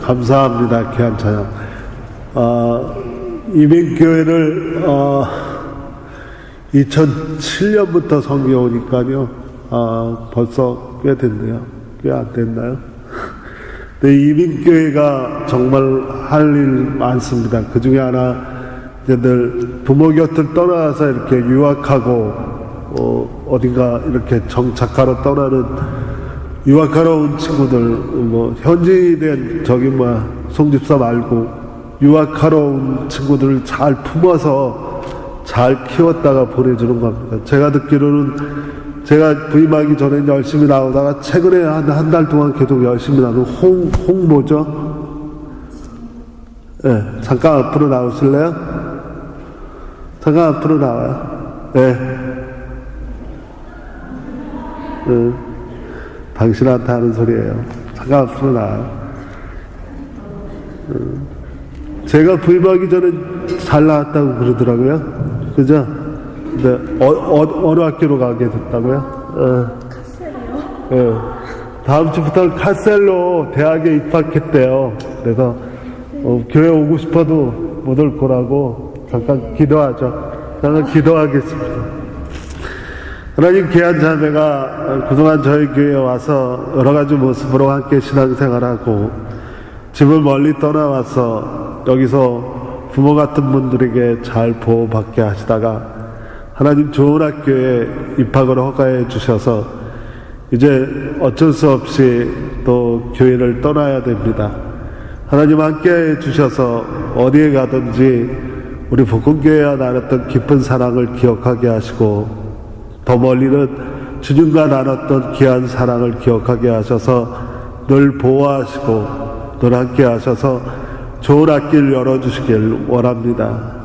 감사합니다. 귀한 찬양. 이민교회를 2007년부터 섬겨 오니까요. 벌써 꽤 됐네요. 꽤 안 됐나요? 네, 이민교회가 정말 할 일 많습니다. 그 중에 하나, 늘 부모 곁을 떠나서 이렇게 유학하고, 어딘가 이렇게 정착하러 떠나는 유학하러 온 친구들, 현지된 송집사 말고 유학하러 온 친구들을 잘 품어서 잘 키웠다가 보내주는 겁니다. 제가 듣기로는 제가 부임하기 전에 열심히 나오다가 최근에 한 달 동안 계속 열심히 나오는 홍보죠? 네, 잠깐 앞으로 나오실래요? 잠깐 앞으로 나와요. 네. 당신한테 하는 소리예요. 잠깐 앞으로 나와요. 제가 부임하기 전에 잘 나왔다고 그러더라고요. 그죠? 네. 어느 학교로 가게 됐다고요? 카셀이요? 다음 주부터는 카셀로 대학에 입학했대요. 그래서 교회 오고 싶어도 못 올 거라고 잠깐 기도하죠. 잠깐 기도하겠습니다. 하나님, 귀한 자매가 그동안 저희 교회에 와서 여러 가지 모습으로 함께 신앙생활하고 집을 멀리 떠나와서 여기서 부모 같은 분들에게 잘 보호받게 하시다가 하나님 좋은 학교에 입학을 허가해 주셔서 이제 어쩔 수 없이 또 교회를 떠나야 됩니다. 하나님 함께 해 주셔서 어디에 가든지 우리 복음교회와 나눴던 깊은 사랑을 기억하게 하시고 더 멀리는 주님과 나눴던 귀한 사랑을 기억하게 하셔서 늘 보호하시고 늘 함께 하셔서 좋은 앞길 열어주시길 원합니다.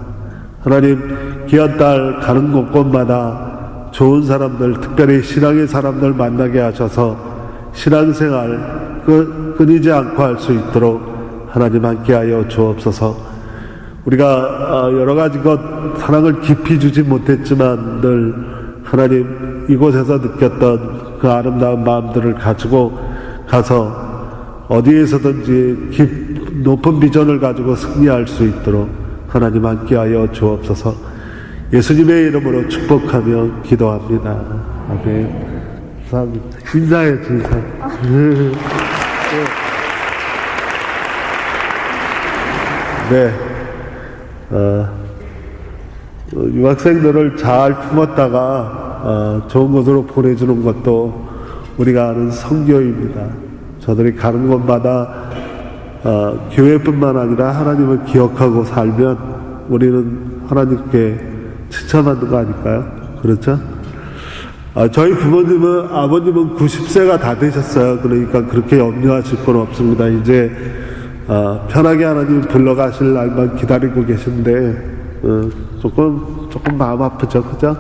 하나님, 귀한 딸 가는 곳곳마다 좋은 사람들, 특별히 신앙의 사람들 만나게 하셔서 신앙생활 끊이지 않고 할 수 있도록 하나님 함께하여 주옵소서. 우리가 여러 가지 사랑을 깊이 주지 못했지만 늘 하나님 이곳에서 느꼈던 그 아름다운 마음들을 가지고 가서 어디에서든지 높은 비전을 가지고 승리할 수 있도록 하나님 함께하여 주옵소서. 예수님의 이름으로 축복하며 기도합니다. 아멘. 감사합니다. 인사해 주세요. 네. 유학생들을 잘 품었다가 좋은 곳으로 보내주는 것도 우리가 아는 성교입니다. 저들이 가는 곳마다 교회뿐만 아니라 하나님을 기억하고 살면 우리는 하나님께 칭찬받는 거 아닐까요? 그렇죠? 저희 아버님은 90세가 다 되셨어요. 그러니까 그렇게 염려하실 건 없습니다. 이제 편하게 하나님 불러가실 날만 기다리고 계신데 조금 마음 아프죠, 그죠?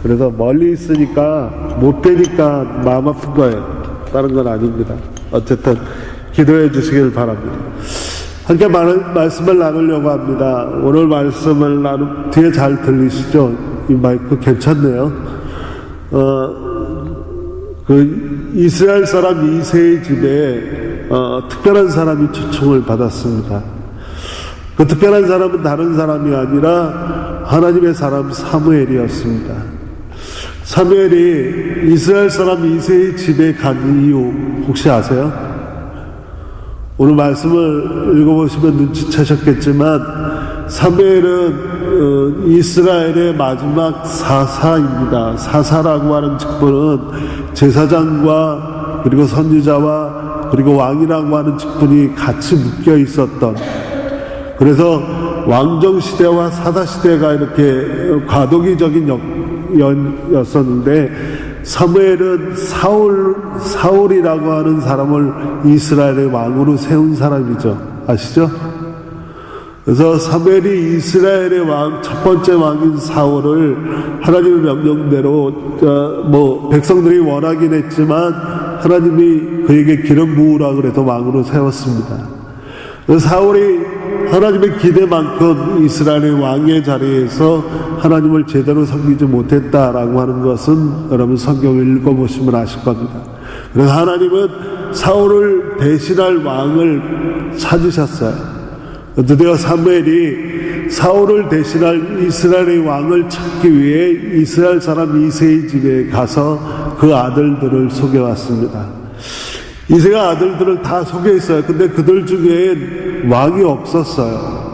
그래서 멀리 있으니까 못 뵈니까 마음 아픈 거예요. 다른 건 아닙니다. 어쨌든 기도해 주시길 바랍니다. 함께 말씀을 나누려고 합니다. 오늘 말씀을 뒤에 잘 들리시죠? 이 마이크 괜찮네요. 그 이스라엘 사람 이새의 집에 특별한 사람이 초청을 받았습니다. 그 특별한 사람은 다른 사람이 아니라 하나님의 사람 사무엘이었습니다. 사무엘이 이스라엘 사람 이새의 집에 간 이유 혹시 아세요? 오늘 말씀을 읽어보시면 눈치채셨겠지만 사무엘은 이스라엘의 마지막 사사입니다. 사사라고 하는 직분은 제사장과 그리고 선지자와 그리고 왕이라고 하는 직분이 같이 묶여 있었던, 그래서 왕정시대와 사사시대가 이렇게 과도기적인 였었는데 사무엘은 사울이라고 하는 사람을 이스라엘의 왕으로 세운 사람이죠. 아시죠? 그래서 사무엘이 이스라엘의 첫 번째 왕인 사울을 하나님의 명령대로 백성들이 원하긴 했지만 하나님이 그에게 기름 부으라 그래서 왕으로 세웠습니다. 사울이 하나님의 기대만큼 이스라엘의 왕의 자리에서 하나님을 제대로 섬기지 못했다라고 하는 것은 여러분 성경을 읽어보시면 아실 겁니다. 그래서 하나님은 사울을 대신할 왕을 찾으셨어요. 드디어 사무엘이 사울을 대신할 이스라엘의 왕을 찾기 위해 이스라엘 사람 이새의 집에 가서 그 아들들을 속여왔습니다. 이새가 아들들을 다 속여있어요. 근데 그들 중에 왕이 없었어요.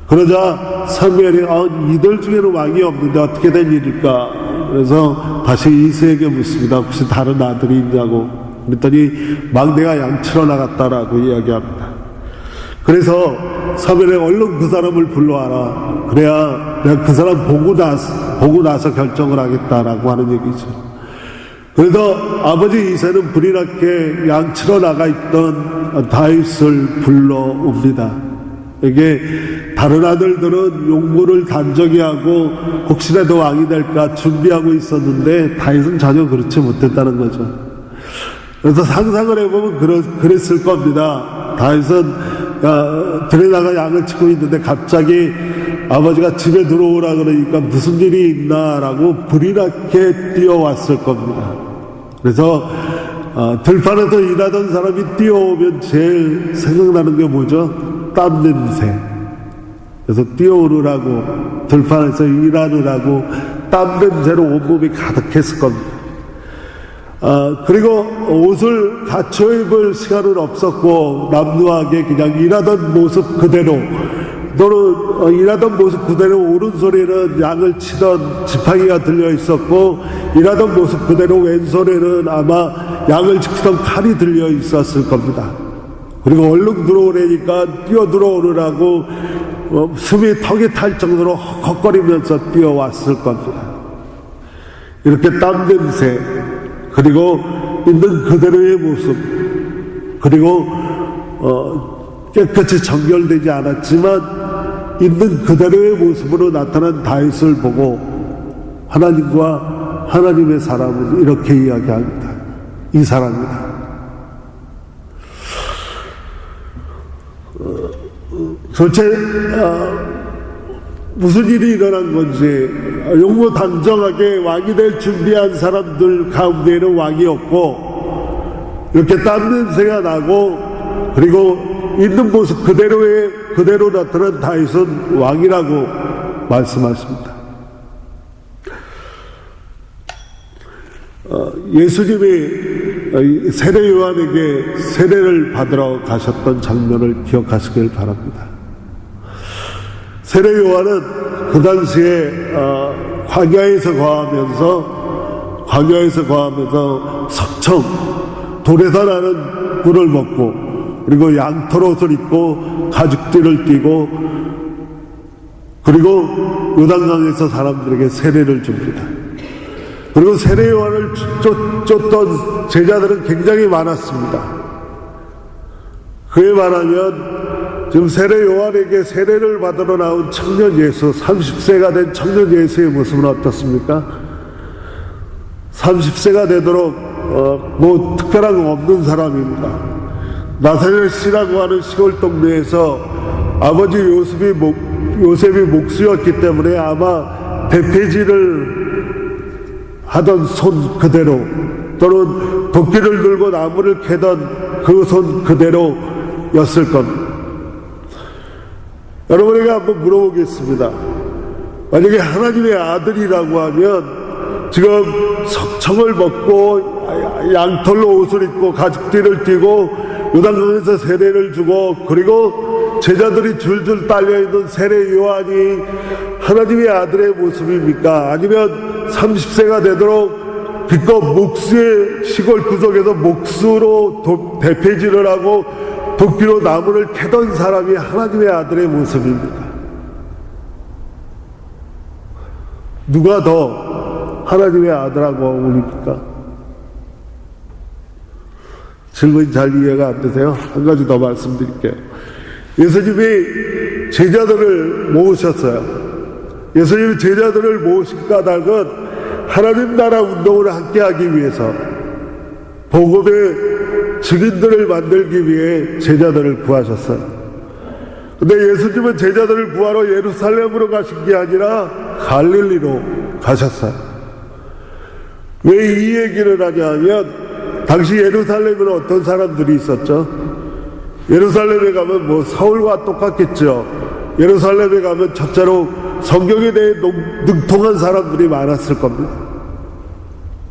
그러자 사무엘이 이들 중에는 왕이 없는데 어떻게 된 일일까? 그래서 다시 이새에게 묻습니다. 혹시 다른 아들이 있냐고. 그랬더니 막내가 양치러 나갔다라고 이야기합니다. 그래서 사무엘이 얼른 그 사람을 불러와라. 그래야 내가 그 사람 보고 나서 결정을 하겠다라고 하는 얘기죠. 그래서 아버지 이새는 불이 나게 양치러 나가 있던 다윗을 불러옵니다. 이게 다른 아들들은 용모를 단정히 하고 혹시라도 왕이 될까 준비하고 있었는데 다윗은 전혀 그렇지 못했다는 거죠. 그래서 상상을 해보면 그랬을 겁니다. 다윗은 들에 나가 양을 치고 있는데 갑자기 아버지가 집에 들어오라 그러니까 무슨 일이 있나라고 불이 나게 뛰어왔을 겁니다. 그래서 들판에서 일하던 사람이 뛰어오면 제일 생각나는 게 뭐죠? 땀 냄새. 그래서 뛰어오르라고 들판에서 일하느라고 땀 냄새로 온몸이 가득했을 겁니다. 그리고 옷을 갖춰 입을 시간은 없었고 남루하게 그냥 일하던 모습 그대로 또는 일하던 모습 그대로 오른손에는 양을 치던 지팡이가 들려 있었고 일하던 모습 그대로 왼손에는 아마 양을 지키던 칼이 들려 있었을 겁니다. 그리고 얼른 들어오려니까 뛰어 들어오느라고 숨이 턱이 탈 정도로 헉헉거리면서 뛰어왔을 겁니다. 이렇게 땀 냄새 그리고 있는 그대로의 모습 그리고 깨끗이 정결되지 않았지만 있는 그대로의 모습으로 나타난 다윗을 보고 하나님과 하나님의 사람은 이렇게 이야기합니다. 이 사람이다. 도대체 무슨 일이 일어난 건지 용모 단정하게 왕이 될 준비한 사람들 가운데에는 왕이 없고 이렇게 땀 냄새가 나고 그리고 있는 모습 그대로 나타난 다윗은 왕이라고 말씀하십니다. 예수님이 세례 요한에게 세례를 받으러 가셨던 장면을 기억하시길 바랍니다. 세례 요한은 그 당시에 광야에서 거하면서 석청 돌에서 나는 꿀을 먹고 그리고 양털옷을 입고 가죽띠를 띠고 그리고 요단강에서 사람들에게 세례를 줍니다. 그리고 세례 요한을 쫓던 제자들은 굉장히 많았습니다. 그에 말하면 지금 세례 요한에게 세례를 받으러 나온 청년 예수 30세가 된 청년 예수의 모습은 어떻습니까? 30세가 되도록 뭐 특별한 거 없는 사람입니다. 나사렛이라고 하는 시골 동네에서 아버지 요셉이 목수였기 때문에 아마 배폐질을 하던 손 그대로 또는 도끼를 들고 나무를 캐던 그 손 그대로였을 겁니다. 여러분에게 한번 물어보겠습니다. 만약에 하나님의 아들이라고 하면 지금 석청을 먹고 양털로 옷을 입고 가죽띠를 띠고 요단강에서 세례를 주고 그리고 제자들이 줄줄 딸려있는 세례 요한이 하나님의 아들의 모습입니까? 아니면 30세가 되도록 기껏 목수의 시골 구석에서 목수로 대패질을 하고 도끼로 나무를 캐던 사람이 하나님의 아들의 모습입니까? 누가 더 하나님의 아들하고 어울립니까? 질문이 잘 이해가 안 되세요? 한 가지 더 말씀드릴게요. 예수님이 제자들을 모으셨어요. 예수님이 제자들을 모으신 까닭은 하나님 나라 운동을 함께 하기 위해서 복음의 증인들을 만들기 위해 제자들을 구하셨어요. 근데 예수님은 제자들을 구하러 예루살렘으로 가신 게 아니라 갈릴리로 가셨어요. 왜 이 얘기를 하냐 하면 당시 예루살렘에는 어떤 사람들이 있었죠? 예루살렘에 가면 뭐 서울과 똑같겠죠. 예루살렘에 가면 첫째로 성경에 대해 능통한 사람들이 많았을 겁니다.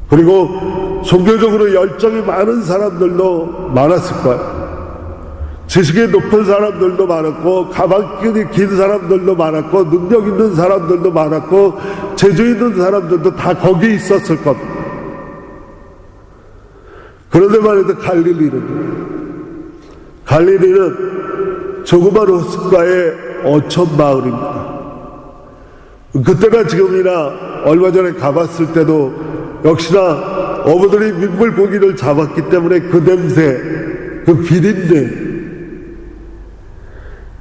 그리고 종교적으로 열정이 많은 사람들도 많았을 거예요. 지식이 높은 사람들도 많았고, 가방끈이 긴 사람들도 많았고, 능력 있는 사람들도 많았고, 재주 있는 사람들도 다 거기 있었을 겁니다. 그런데 말해도 갈릴리는 조그만 호숫가의 어촌 마을입니다. 그때나 지금이나 얼마 전에 가봤을 때도 역시나 어부들이 민물고기를 잡았기 때문에 그 냄새, 그 비린내.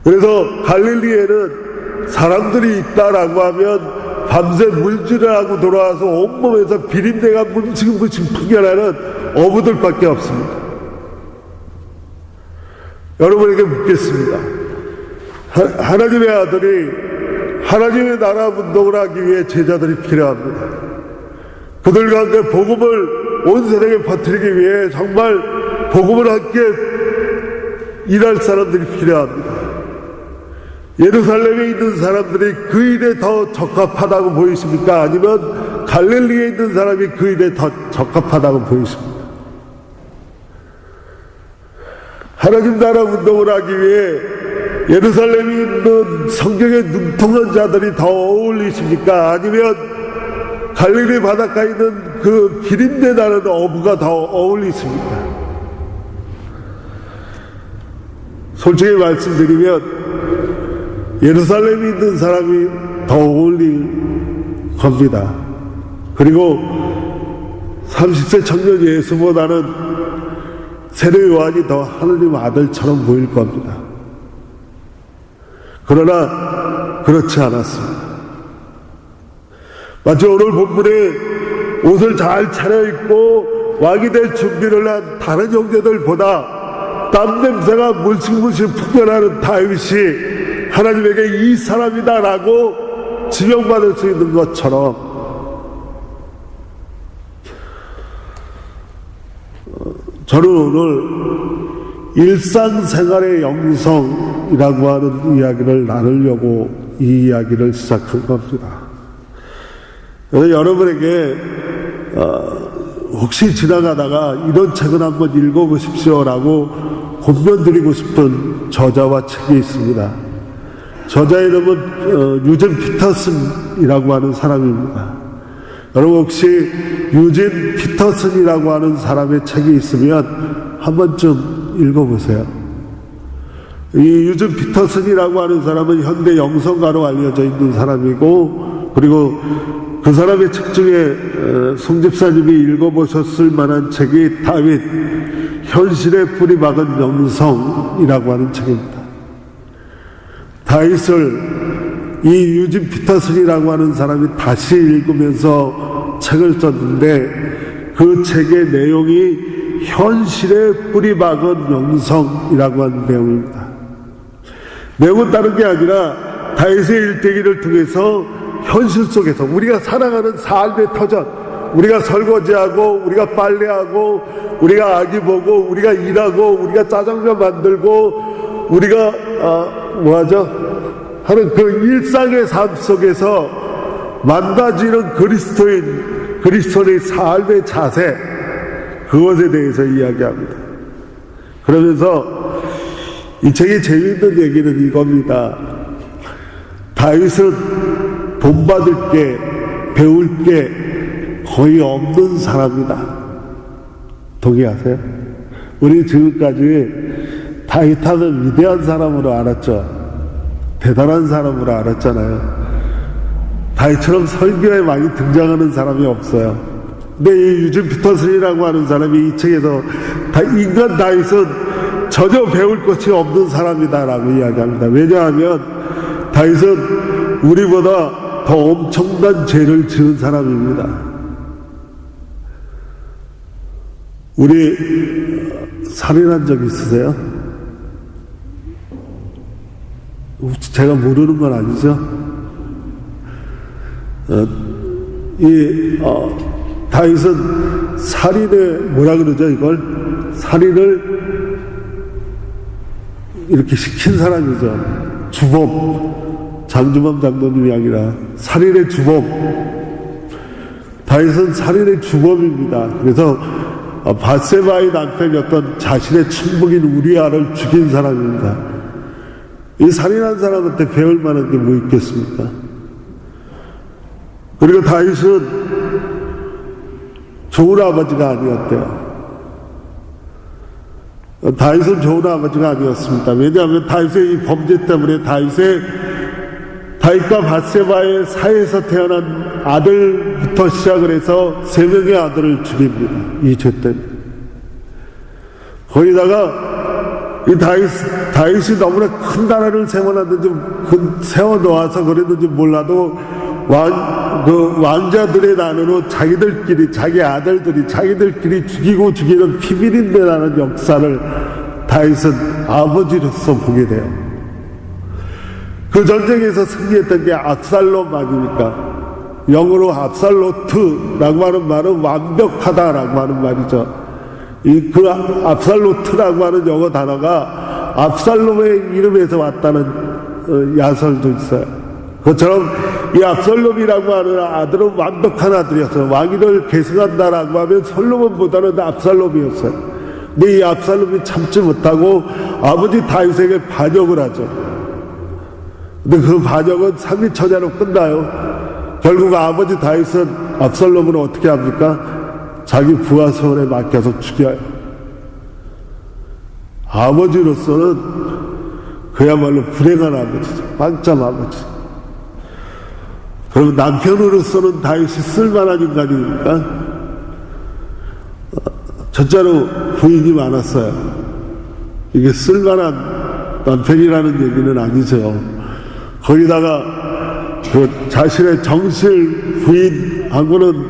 그래서 갈릴리에는 사람들이 있다라고 하면 밤새 물질을 하고 돌아와서 온몸에서 비린내가 뭉칭뭉칭 풍겨나는 어부들밖에 없습니다. 여러분에게 묻겠습니다. 하나님의 아들이 하나님의 나라 운동을 하기 위해 제자들이 필요합니다. 그들 가운데 복음을 온 세상에 퍼뜨리기 위해 정말 복음을 함께 일할 사람들이 필요합니다. 예루살렘에 있는 사람들이 그 일에 더 적합하다고 보이십니까? 아니면 갈릴리에 있는 사람이 그 일에 더 적합하다고 보이십니까? 하나님 나라 운동을 하기 위해 예루살렘에 있는 성경에 능통한 자들이 더 어울리십니까? 아니면 갈릴리 바닷가에 있는 그 비린내 나는 어부가 더 어울리십니까? 솔직히 말씀드리면 예루살렘에 있는 사람이 더 어울릴 겁니다. 그리고 30세 청년 예수보다는 세례 요한이 더 하느님 아들처럼 보일 겁니다. 그러나 그렇지 않았습니다. 마치 오늘 본문에 옷을 잘 차려입고 왕이 될 준비를 한 다른 형제들보다 땀 냄새가 물씬 풍겨나는 다윗이 하나님에게 이 사람이다라고 지명받을 수 있는 것처럼 저는 오늘 일상생활의 영성이라고 하는 이야기를 나누려고 이 이야기를 시작한 겁니다. 여러분에게 혹시 지나가다가 이런 책을 한번 읽어보십시오라고 권면드리고 싶은 저자와 책이 있습니다. 저자 이름은 유진 피터슨이라고 하는 사람입니다. 여러분 혹시 유진 피터슨이라고 하는 사람의 책이 있으면 한 번쯤 읽어보세요. 이 유진 피터슨이라고 하는 사람은 현대 영성가로 알려져 있는 사람이고, 그리고 그 사람의 책 중에 송 집사님이 읽어보셨을 만한 책이 다윗 현실에 뿌리 박은 영성이라고 하는 책입니다. 다윗을 이 유진 피터슨이라고 하는 사람이 다시 읽으면서 책을 썼는데 그 책의 내용이 현실에 뿌리 박은 영성이라고 하는 내용입니다. 내용은 다른 게 아니라 다윗의 일대기를 통해서 현실 속에서 우리가 살아가는 삶의 터전, 우리가 설거지하고 우리가 빨래하고 우리가 아기 보고 우리가 일하고 우리가 짜장면 만들고 우리가 하는 그 일상의 삶 속에서 만나지는 그리스도인의 삶의 자세, 그것에 대해서 이야기합니다. 그러면서 이 책의 재미있는 얘기는 이겁니다. 다윗은 본받을 게, 배울 게 거의 없는 사람이다. 동의하세요? 우리 지금까지 다윗하면 위대한 사람으로 알았죠. 대단한 사람으로 알았잖아요. 다윗처럼 설교에 많이 등장하는 사람이 없어요. 근데 이 유진 피터슨이라고 하는 사람이 이 책에서 인간 다윗은 전혀 배울 것이 없는 사람이다라고 이야기합니다. 왜냐하면 다윗은 우리보다 더 엄청난 죄를 지은 사람입니다. 우리 살인한 적 있으세요? 제가 모르는 건 아니죠? 다윗은 살인의 뭐라 그러죠 이걸? 살인을 이렇게 시킨 사람이죠. 주범, 장주범 장로님이 아니라 살인의 주범. 다윗은 살인의 주범입니다. 그래서 밧세바의 남편이었던 자신의 친부인 우리아를 죽인 사람입니다. 이 살인한 사람한테 배울 만한 게 뭐 있겠습니까? 그리고 다윗은 좋은 아버지가 아니었대요. 다윗은 좋은 아버지가 아니었습니다. 왜냐하면 다윗의 이 범죄 때문에 다윗과 밧세바의 사이에서 태어난 아들부터 시작을 해서 3명의 아들을 죽입니다. 이 죄 때문에. 거기다가 이 다윗이 너무나 큰 나라를 세워놓아서 그랬는지 몰라도 왕자들의 나라로 자기 아들들이 자기들끼리 죽이는 피비린내라는 역사를 다윗은 아버지로서 보게 돼요. 그 전쟁에서 승리했던 게 압살롬 아닙니까? 영어로 압살로트라고 하는 말은 완벽하다라고 하는 말이죠. 그 압살로트라고 하는 영어 단어가 압살롬의 이름에서 왔다는 야설도 있어요. 그것처럼 이 압살롬이라고 하는 아들은 완벽한 아들이었어요. 왕위를 계승한다라고 하면 솔로몬보다는 압살롬이었어요. 근데 이 압살롬이 참지 못하고 아버지 다윗에게 반역을 하죠. 근데 그 반역은 삼위천야로 끝나요. 결국 아버지 다윗은 압살롬을 어떻게 합니까? 자기 부하 손에 맡겨서 죽여요. 아버지로서는 그야말로 불행한 아버지죠. 빵점 아버지. 그럼 남편으로서는 다윗이 쓸만한 인간입니까? 첫째로 부인이 많았어요. 이게 쓸만한 남편이라는 얘기는 아니죠. 거기다가 그 자신의 정실 부인하고는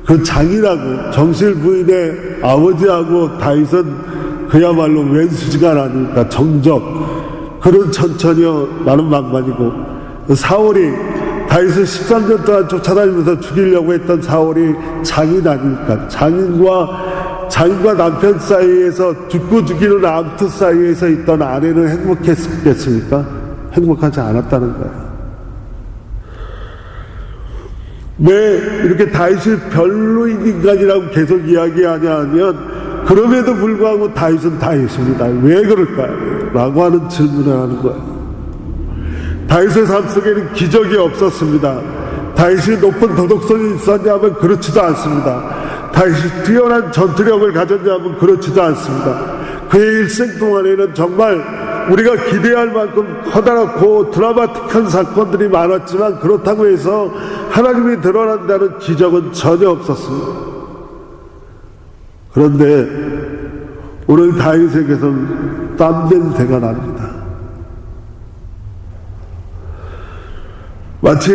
그 장이라고 정실 부인의 아버지하고 다윗은 그야말로 왼수지간 아닙니까? 정적. 그런 천천히요 나는 만만이고 사울이 다윗을 13년 동안 쫓아다니면서 죽이려고 했던 사울이 장인 아닙니까? 장인과 남편 사이에서 죽고 죽이는 암투 사이에서 있던 아내는 행복했겠습니까? 행복하지 않았다는 거예요. 왜 이렇게 다윗이 별로인 인간이라고 계속 이야기하냐 하면 그럼에도 불구하고 다윗은 다윗입니다. 왜 그럴까요? 라고 하는 질문을 하는 거예요. 다윗의 삶 속에는 기적이 없었습니다. 다윗이 높은 도덕성이 있었냐면 그렇지도 않습니다. 다윗이 뛰어난 전투력을 가졌냐면 그렇지도 않습니다. 그의 일생 동안에는 정말 우리가 기대할 만큼 커다랗고 드라마틱한 사건들이 많았지만 그렇다고 해서 하나님이 드러난다는 기적은 전혀 없었습니다. 그런데 오늘 다윗에게서는 땀 냄새가 납니다. 마치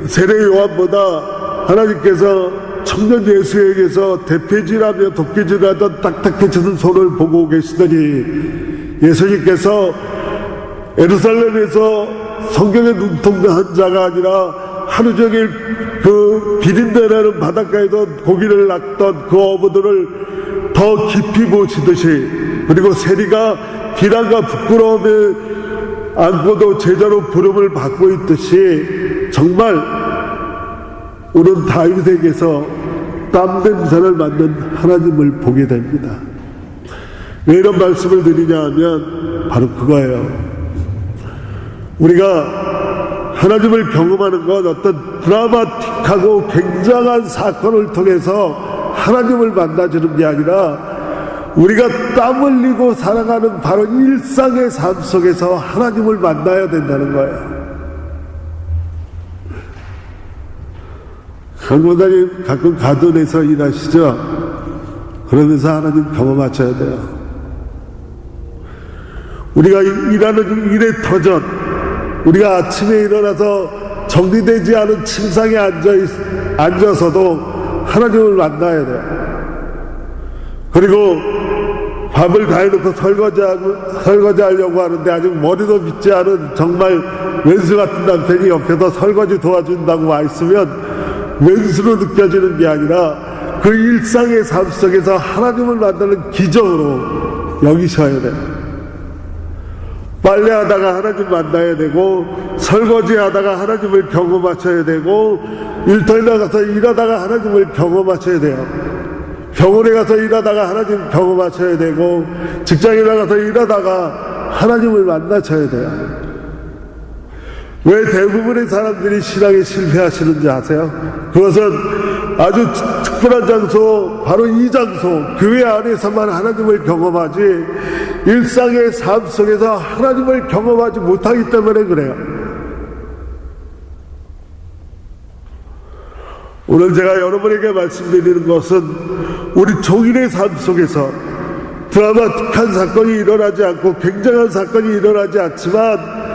세례 요한보다 하나님께서 청년 예수에게서 대패질하며 돕기질하던 딱딱해지는 손을 보고 계시더니 예수님께서 예루살렘에서 성경에 눈동자한 자가 아니라 하루 종일 그 비린내나는 바닷가에서 고기를 낚던 그 어부들을 더 깊이 보시듯이 그리고 세리가 비난과 부끄러움에 안고도 제자로 부름을 받고 있듯이 정말 오늘 다윗에게서 땀 냄새를 맡는 하나님을 보게 됩니다. 왜 이런 말씀을 드리냐 하면 바로 그거예요. 우리가 하나님을 경험하는 건 어떤 드라마틱하고 굉장한 사건을 통해서 하나님을 만나주는 게 아니라 우리가 땀 흘리고 살아가는 바로 일상의 삶 속에서 하나님을 만나야 된다는 거예요. 강원장님 가끔 가돈에서 일하시죠? 그러면서 하나님 경험하셔야 돼요. 우리가 일하는 일의 터전, 우리가 아침에 일어나서 정리되지 않은 침상에 앉아서도 하나님을 만나야 돼요. 그리고 밥을 다 해놓고 설거지하려고 하는데 아직 머리도 빗지 않은 정말 왼수 같은 남편이 옆에서 설거지 도와준다고 와 있으면 왼수로 느껴지는 게 아니라 그 일상의 삶 속에서 하나님을 만나는 기적으로 여기셔야 돼요. 빨래하다가 하나님 만나야 되고, 설거지하다가 하나님을 경험하셔야 되고, 일터에 나가서 일하다가 하나님을 경험하셔야 돼요. 병원에 가서 일하다가 하나님 경험하셔야 되고, 직장에 나가서 일하다가 하나님을 만나셔야 돼요. 왜 대부분의 사람들이 신앙에 실패하시는지 아세요? 그것은 아주 특별한 장소, 바로 이 장소, 교회 안에서만 하나님을 경험하지 일상의 삶 속에서 하나님을 경험하지 못하기 때문에 그래요. 오늘 제가 여러분에게 말씀드리는 것은 우리 종일의 삶 속에서 드라마틱한 사건이 일어나지 않고 굉장한 사건이 일어나지 않지만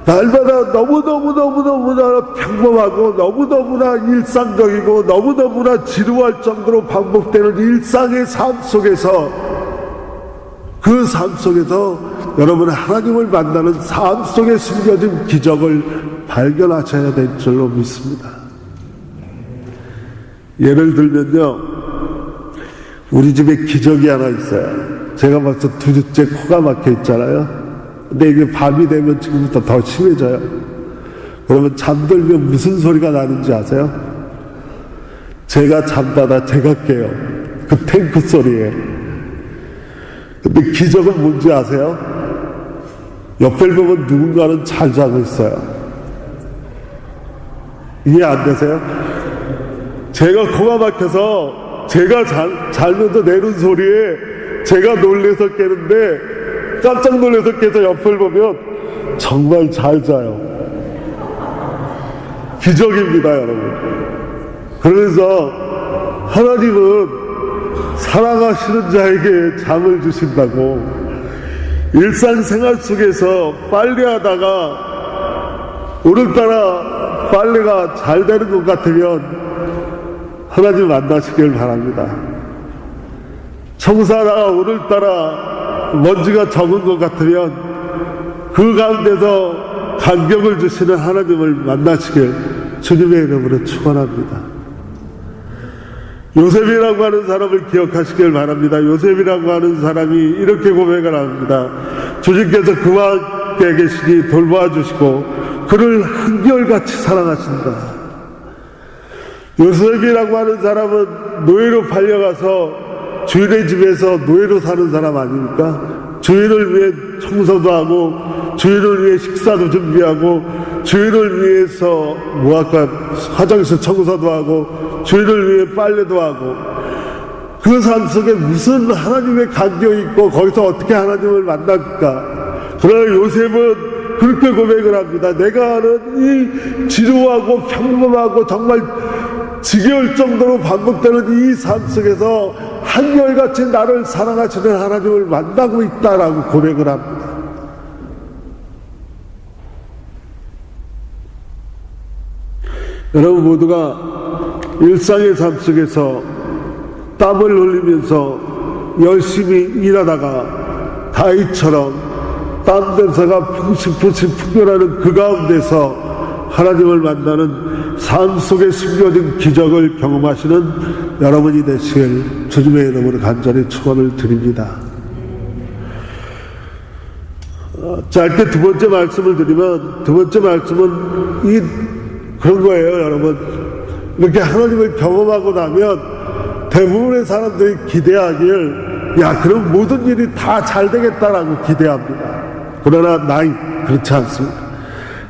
날마다 너무너무나 평범하고 너무너무나 일상적이고 너무너무나 지루할 정도로 반복되는 일상의 삶 속에서, 그 삶 속에서 여러분은 하나님을 만나는 삶 속에 숨겨진 기적을 발견하셔야 될 줄로 믿습니다. 예를 들면요, 우리 집에 기적이 하나 있어요. 제가 벌써 2주째 코가 막혀 있잖아요. 근데 이게 밤이 되면 지금부터 더 심해져요. 그러면 잠들면 무슨 소리가 나는지 아세요? 제가 잠자다 제가 깨요. 그 탱크 소리에. 근데 기적은 뭔지 아세요? 옆을 보면 누군가는 잘 자고 있어요. 이해 안 되세요? 제가 코가 막혀서 제가 자면서 내는 소리에 제가 놀래서 깨는데, 깜짝 놀라서 깨서 옆을 보면 정말 잘 자요. 기적입니다, 여러분. 그래서 하나님은 사랑하시는 자에게 잠을 주신다고. 일상생활 속에서 빨래하다가 오늘따라 빨래가 잘 되는 것 같으면 하나님 만나시길 바랍니다. 청소하다가 오늘따라 먼지가 적은 것 같으면 그 가운데서 감격을 주시는 하나님을 만나시길 주님의 이름으로 축원합니다. 요셉이라고 하는 사람을 기억하시길 바랍니다. 요셉이라고 하는 사람이 이렇게 고백을 합니다. 주님께서 그와 함께 계시니 돌봐주시고 그를 한결같이 사랑하신다. 요셉이라고 하는 사람은 노예로 팔려가서 주인의 집에서 노예로 사는 사람 아닙니까? 주인을 위해 청소도 하고, 주인을 위해 식사도 준비하고, 주인을 위해서 화장실 청소도 하고, 주인을 위해 빨래도 하고, 그 삶 속에 무슨 하나님의 간격이 있고 거기서 어떻게 하나님을 만날까? 그러나 요셉은 그렇게 고백을 합니다. 내가 아는 이 지루하고 평범하고 정말 지겨울 정도로 반복되는 이 삶 속에서 한결같이 나를 사랑하시는 하나님을 만나고 있다라고 고백을 합니다. 여러분 모두가 일상의 삶 속에서 땀을 흘리면서 열심히 일하다가 다윗처럼 땀 냄새가 푹신푹신 풍겨나는 그 가운데서 하나님을 만나는 삶 속에 숨겨진 기적을 경험하시는 여러분이 되시길 주님의 이름으로 간절히 축원을 드립니다. 짧게 두 번째 말씀을 드리면, 두 번째 말씀은 그런 거예요, 여러분. 이렇게 하나님을 경험하고 나면 대부분의 사람들이 기대하길, 야, 그럼 모든 일이 다 잘 되겠다라고 기대합니다. 그러나 나는 그렇지 않습니다.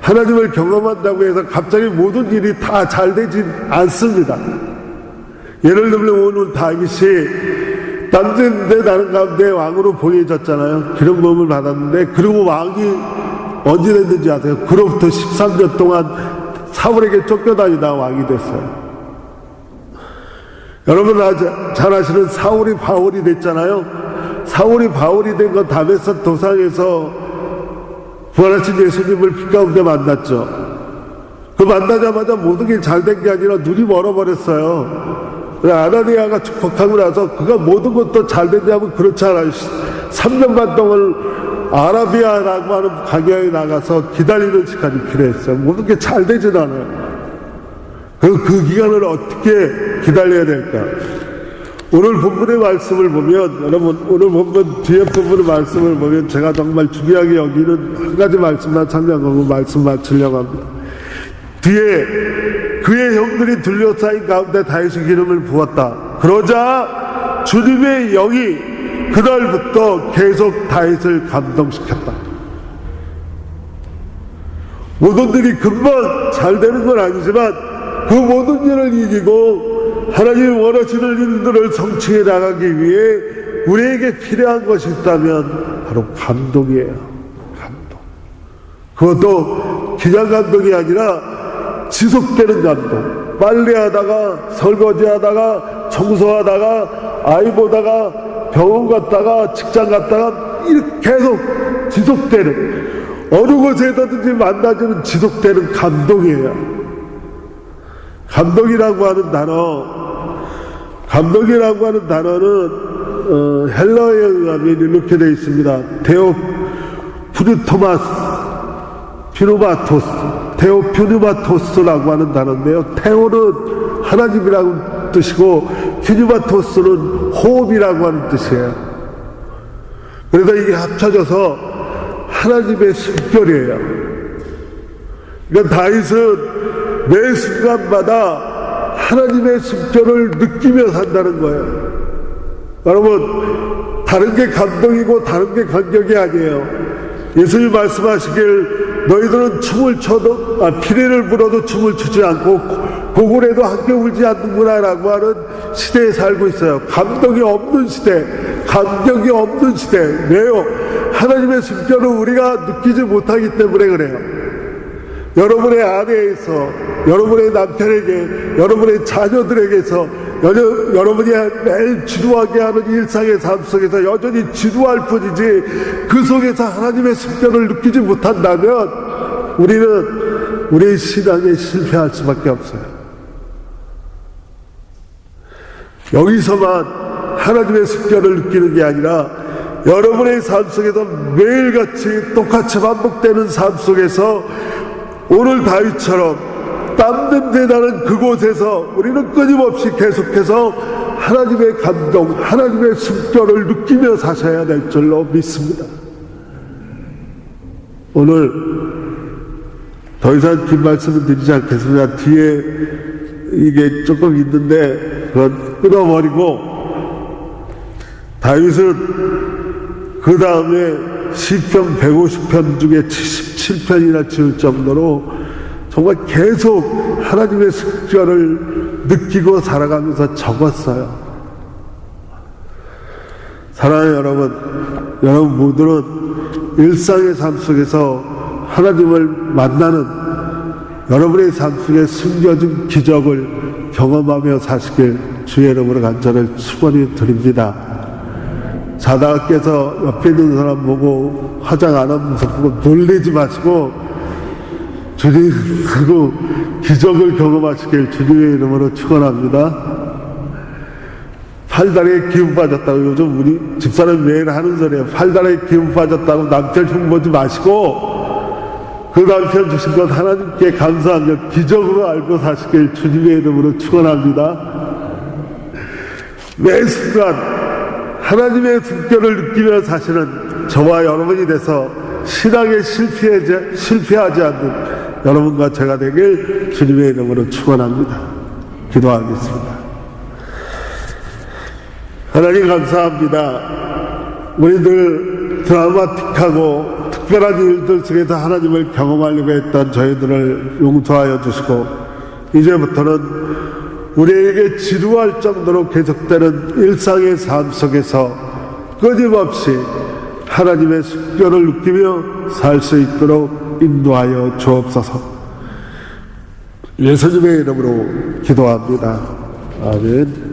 하나님을 경험한다고 해서 갑자기 모든 일이 다 잘 되지 않습니다. 예를 들면 오늘 다윗이 딴데 다른 가운데 왕으로 보여졌잖아요. 기름 부음을 받았는데, 그리고 왕이 언제 됐는지 아세요? 그로부터 13년 동안 사울에게 쫓겨다니다 왕이 됐어요. 여러분 잘 아시는 사울이 바울이 됐잖아요. 사울이 바울이 된 건 다메섹 도상에서 부활하신 예수님을 빛 가운데 만났죠. 그 만나자마자 모든 게 잘 된 게 아니라 눈이 멀어버렸어요. 아나니아가 축복하고 나서 그가 모든 것도 잘 됐냐면 그렇지 않아요. 3년 반 동안 아라비아라고 하는 광야에 나가서 기다리는 시간이 필요했어요. 모든 게 잘 되진 않아요. 그 기간을 어떻게 기다려야 될까? 오늘 본문의 말씀을 보면, 여러분, 오늘 본문 뒤에 본문의 말씀을 보면 제가 정말 중요하게 여기는 한 가지 말씀만 참여하고 말씀 마치려고 합니다. 뒤에 그의 형들이 둘러싸인 가운데 다윗의 기름을 부었다. 그러자 주님의 영이 그날부터 계속 다윗을 감동시켰다. 모든 일이 금방 잘 되는 건 아니지만 그 모든 일을 이기고 하나님이 원하시는 일들을 성취해 나가기 위해 우리에게 필요한 것이 있다면 바로 감동이에요. 감동. 그것도 그냥 감동이 아니라 지속되는 감동. 빨래하다가, 설거지하다가, 청소하다가, 아이 보다가, 병원 갔다가, 직장 갔다가 이렇게 계속 지속되는, 어느 곳에서든지 만나주는 지속되는 감동이에요. 감동이라고 하는 단어는 헬라어에 의하면 이렇게 되어 있습니다. 테오퓨누마토스라고 하는 단어인데요. 테오는 하나님이라는 뜻이고 퓨누마토스는 호흡이라고 하는 뜻이에요. 그래서 이게 합쳐져서 하나님의 숨결이에요. 그러니까 다윗은 매 순간마다 하나님의 숨결을 느끼며 산다는 거예요. 여러분, 다른 게 감동이고 다른 게 감격이 아니에요. 예수님 말씀하시길 너희들은 춤을 춰도 피리를 불어도 춤을 추지 않고 고구려도 함께 울지 않는구나 라고 하는 시대에 살고 있어요. 감동이 없는 시대, 감격이 없는 시대. 왜요? 하나님의 숨결을 우리가 느끼지 못하기 때문에 그래요. 여러분의 아내에서, 여러분의 남편에게, 여러분의 자녀들에게서, 여러분이 매일 지루하게 하는 일상의 삶 속에서 여전히 지루할 뿐이지 그 속에서 하나님의 숨결을 느끼지 못한다면 우리는 우리의 신앙에 실패할 수밖에 없어요. 여기서만 하나님의 숨결을 느끼는 게 아니라 여러분의 삶 속에서 매일같이 똑같이 반복되는 삶 속에서 오늘 다윗처럼 땀냄새 나는 그곳에서 우리는 끊임없이 계속해서 하나님의 감동, 하나님의 숨결을 느끼며 사셔야 될 줄로 믿습니다. 오늘 더 이상 긴 말씀은 드리지 않겠습니다. 뒤에 이게 조금 있는데 그건 끊어버리고 다윗은 그 다음에 시편 150편 중에 77편이나 지을 정도로 정말 계속 하나님의 숨결을 느끼고 살아가면서 적었어요. 사랑하는 여러분 모두는 일상의 삶 속에서 하나님을 만나는 여러분의 삶 속에 숨겨진 기적을 경험하며 사시길 주의 이름으로 간절히 축원을 드립니다. 자다가 깨서 옆에 있는 사람 보고 화장 안 하면서 보고 놀리지 마시고 주님 그 기적을 경험하시길 주님의 이름으로 축원합니다. 팔다리에 기운 빠졌다고 요즘 우리 집사람이 매일 하는 소리예요. 팔다리에 기운 빠졌다고 남편 흉보지 마시고 그 남편 주신 것 하나님께 감사하며 기적으로 알고 사시길 주님의 이름으로 축원합니다. 매 순간 하나님의 숨결을 느끼며 사시는 저와 여러분이 돼서 신앙에 실패하지 않는 여러분과 제가 되길 주님의 이름으로 축원합니다. 기도하겠습니다. 하나님 감사합니다. 우리들 드라마틱하고 특별한 일들 속에서 하나님을 경험하려고 했던 저희들을 용서하여 주시고 이제부터는 우리에게 지루할 정도로 계속되는 일상의 삶 속에서 끊임없이 하나님의 숨결을 느끼며 살 수 있도록 인도하여 주옵소서. 예수님의 이름으로 기도합니다. 아멘.